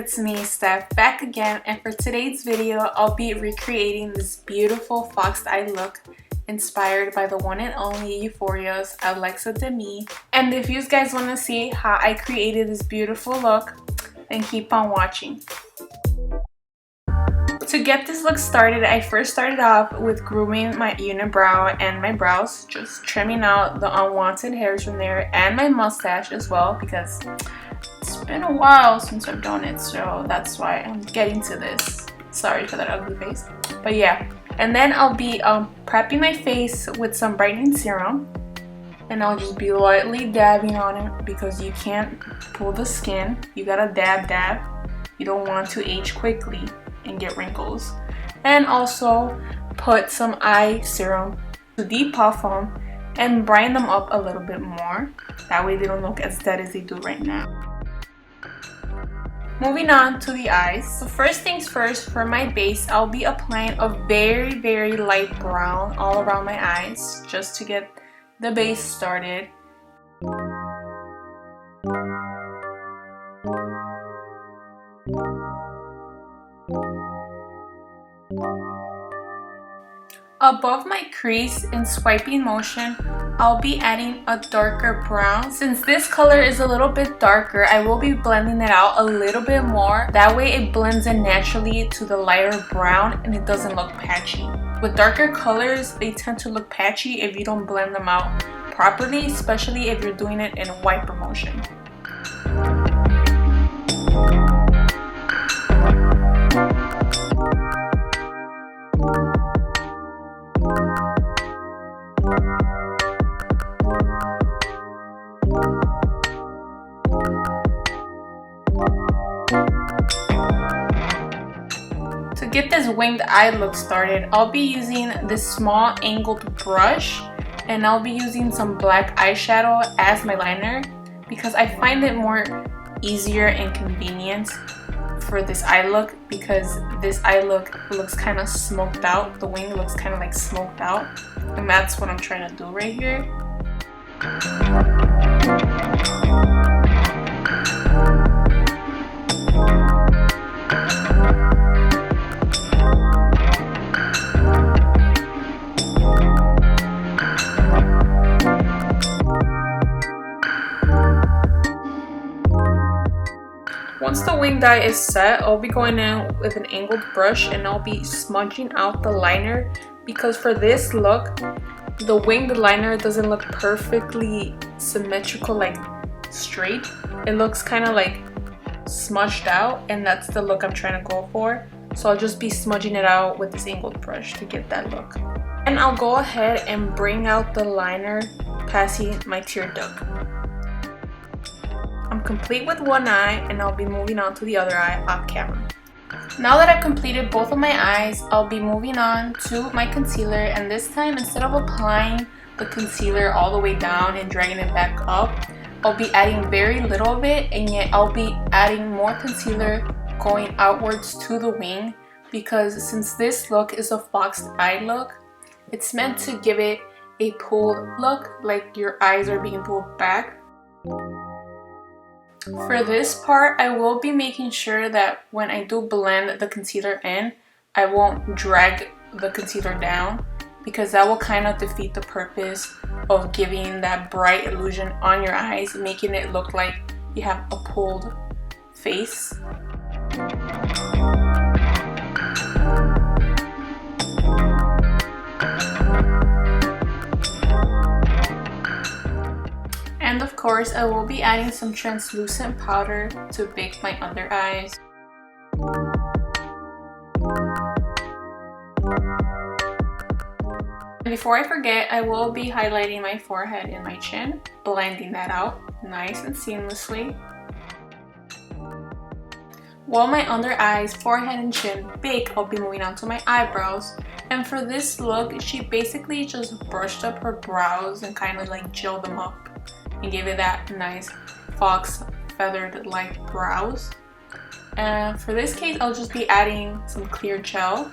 it's me, Estef, back again, and for today's video, I'll be recreating this beautiful FoxedEye look inspired by the one and only Euphoria's Demi. And if you guys want to see how I created this beautiful look, then keep on watching. To get this look started, I first started off with grooming my unibrow and my brows, just trimming out the unwanted hairs from there, and my mustache as well, because it's been a while since I've done it, so that's why I'm getting to this. Sorry for that ugly face. But yeah, and then I'll be prepping my face with some brightening serum, and I'll just be lightly dabbing on it because you can't pull the skin. You gotta dab. You don't want to age quickly and get wrinkles. And also put some eye serum to depuff them and brighten them up a little bit more. That way they don't look as dead as they do right now. Moving on to the eyes. So first things first, for my base, I'll be applying a very light brown all around my eyes just to get the base started. Above my crease, in swiping motion, I'll be adding a darker brown. Since this color is a little bit darker, I will be blending it out a little bit more. That way it blends in naturally to the lighter brown and it doesn't look patchy. With darker colors, they tend to look patchy if you don't blend them out properly, especially if you're doing it in wiper motion. To get this winged eye look started, I'll be using this small angled brush, and I'll be using some black eyeshadow as my liner because I find it more easier and convenient for this eye look, because this eye look looks kind of smoked out. The wing looks kind of like smoked out, and that's what I'm trying to do right here. Once the winged eye is set, I'll be going in with an angled brush and I'll be smudging out the liner, because for this look, the winged liner doesn't look perfectly symmetrical, like straight. It looks kind of like smudged out, and that's the look I'm trying to go for. So I'll just be smudging it out with this angled brush to get that look. And I'll go ahead and bring out the liner passing my tear duct. I'm complete with one eye, and I'll be moving on to the other eye off camera. Now that I've completed both of my eyes, I'll be moving on to my concealer, and this time, instead of applying the concealer all the way down and dragging it back up, I'll be adding very little of it, and yet I'll be adding more concealer going outwards to the wing, because since this look is a FoxedEye look, it's meant to give it a pulled look, like your eyes are being pulled back. For this part, I will be making sure that when I do blend the concealer in, I won't drag the concealer down, because that will kind of defeat the purpose of giving that bright illusion on your eyes, making it look like you have a pulled face. And of course, I will be adding some translucent powder to bake my under eyes. And before I forget, I will be highlighting my forehead and my chin, blending that out nice and seamlessly. While my under eyes, forehead, and chin bake, I'll be moving on to my eyebrows. And for this look, she basically just brushed up her brows and kind of like gelled them up and gave it that nice fox feathered like brows. And for this case, I'll just be adding some clear gel.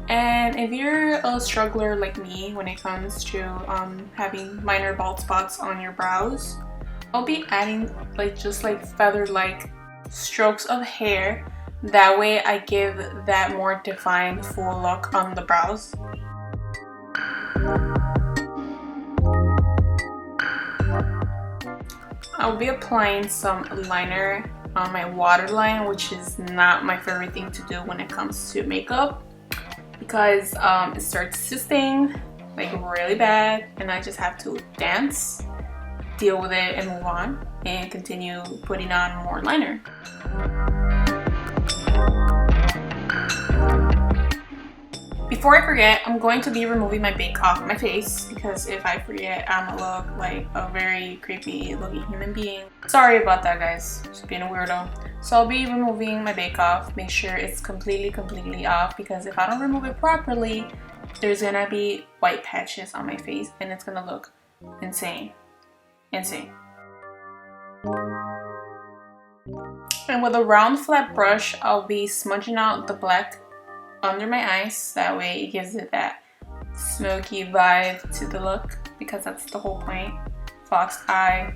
And if you're a struggler like me when it comes to having minor bald spots on your brows, I'll be adding just feather-like strokes of hair. That way I give that more defined full look on the brows. I'll be applying some liner on my waterline, which is not my favorite thing to do when it comes to makeup, because it starts to sting really bad, and I just have to dance, deal with it, and move on and continue putting on more liner. Before I forget, I'm going to be removing my bake off my face, because if I forget, I'm gonna look like a very creepy looking human being. Sorry about that, guys, just being a weirdo. So I'll be removing my bake off, make sure it's completely off, because if I don't remove it properly, there's gonna be white patches on my face and it's gonna look insane. And with a round flat brush, I'll be smudging out the black under my eyes. That way it gives it that smoky vibe to the look, because that's the whole point. FoxedEye,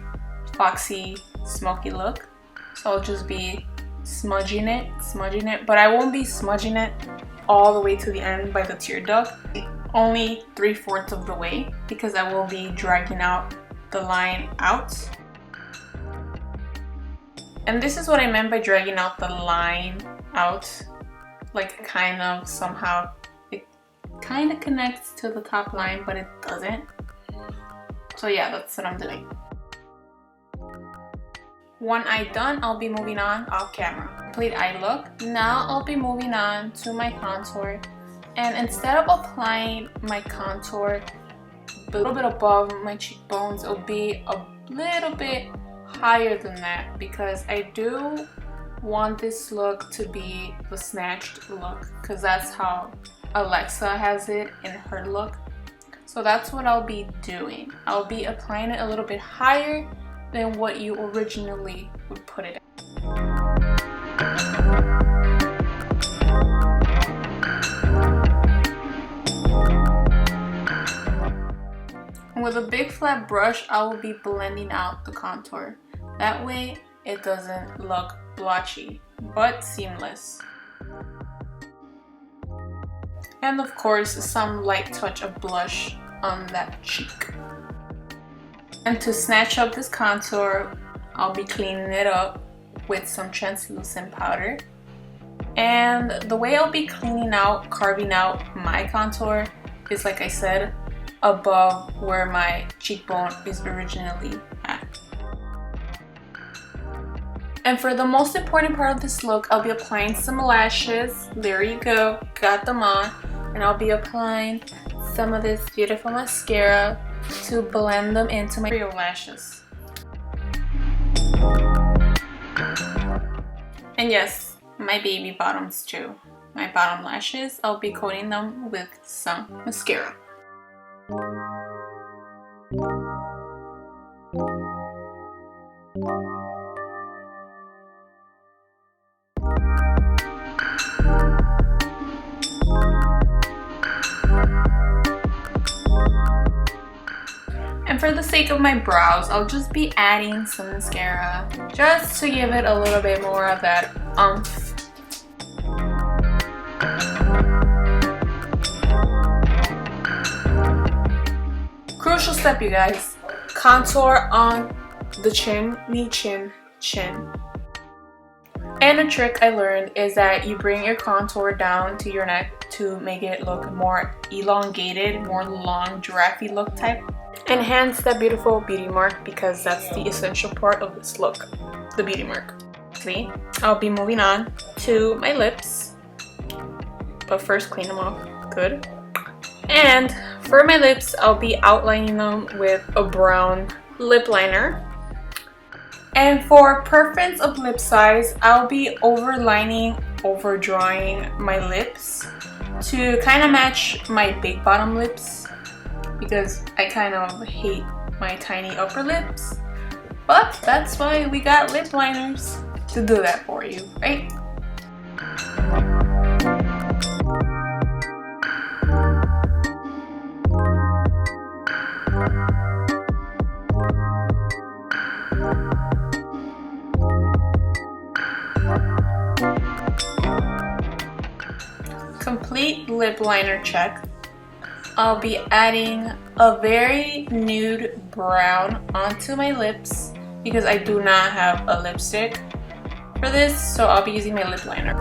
foxy, smoky look. So I'll just be smudging it, but I won't be smudging it all the way to the end by the tear duct. Only 3/4 of the way, because I will be dragging out the line out. And this is what I meant by dragging out the line out. Kind of somehow, it kind of connects to the top line, but it doesn't. So yeah, that's what I'm doing. One eye done, I'll be moving on off camera. Complete eye look. Now I'll be moving on to my contour. And instead of applying my contour a little bit above my cheekbones, it'll be a little bit higher than that, because I do want this look to be the snatched look, because that's how Alexa has it in her look. So that's what I'll be doing. I'll be applying it a little bit higher than what you originally would put it at. And with a big flat brush, I will be blending out the contour. That way it doesn't look blotchy, but seamless. And of course, some light touch of blush on that cheek. And to snatch up this contour, I'll be cleaning it up with some translucent powder. And the way I'll be carving out my contour is, like I said, above where my cheekbone is originally at. And for the most important part of this look, I'll be applying some lashes. There you go, got them on. And I'll be applying some of this beautiful mascara to blend them into my real lashes. And yes, my baby bottoms too. My bottom lashes, I'll be coating them with some mascara. And for the sake of my brows, I'll just be adding some mascara just to give it a little bit more of that oomph. Crucial step, you guys. Contour on the chin, knee, chin. And a trick I learned is that you bring your contour down to your neck to make it look more elongated, more long, giraffe look type. Enhance that beautiful beauty mark, because that's the essential part of this look, the beauty mark. See, I'll be moving on to my lips, but first clean them off good. And for my lips, I'll be outlining them with a brown lip liner. And for preference of lip size, I'll be overdrawing my lips to kind of match my big bottom lips, because I kind of hate my tiny upper lips. But that's why we got lip liners to do that for you, right? complete lip liner check, I'll be adding a very nude brown onto my lips because I do not have a lipstick for this, so I'll be using my lip liner.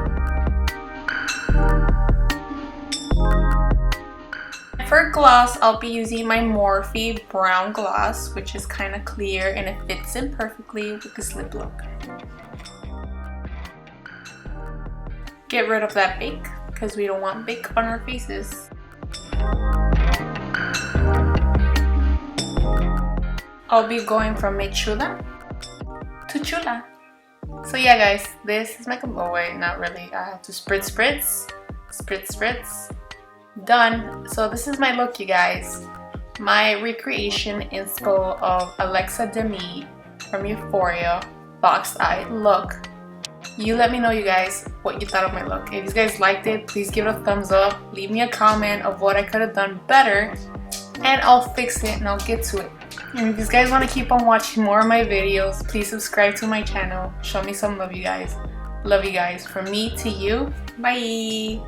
For gloss, I'll be using my Morphe brown gloss, which is kind of clear and it fits in perfectly with this lip look. Get rid of that bake because we don't want bake on our faces. I'll be going from my chula to chula. So yeah guys, this is my wait, not really. I have to spritz, spritz. Done. So this is my look, you guys. My recreation inspo of Demi from Euphoria FoxedEye look. You let me know, you guys, what you thought of my look. If you guys liked it, please give it a thumbs up. Leave me a comment of what I could have done better, and I'll fix it and I'll get to it. And if you guys want to keep on watching more of my videos, please subscribe to my channel. Show me some love, you guys. Love you guys. From me to you. Bye.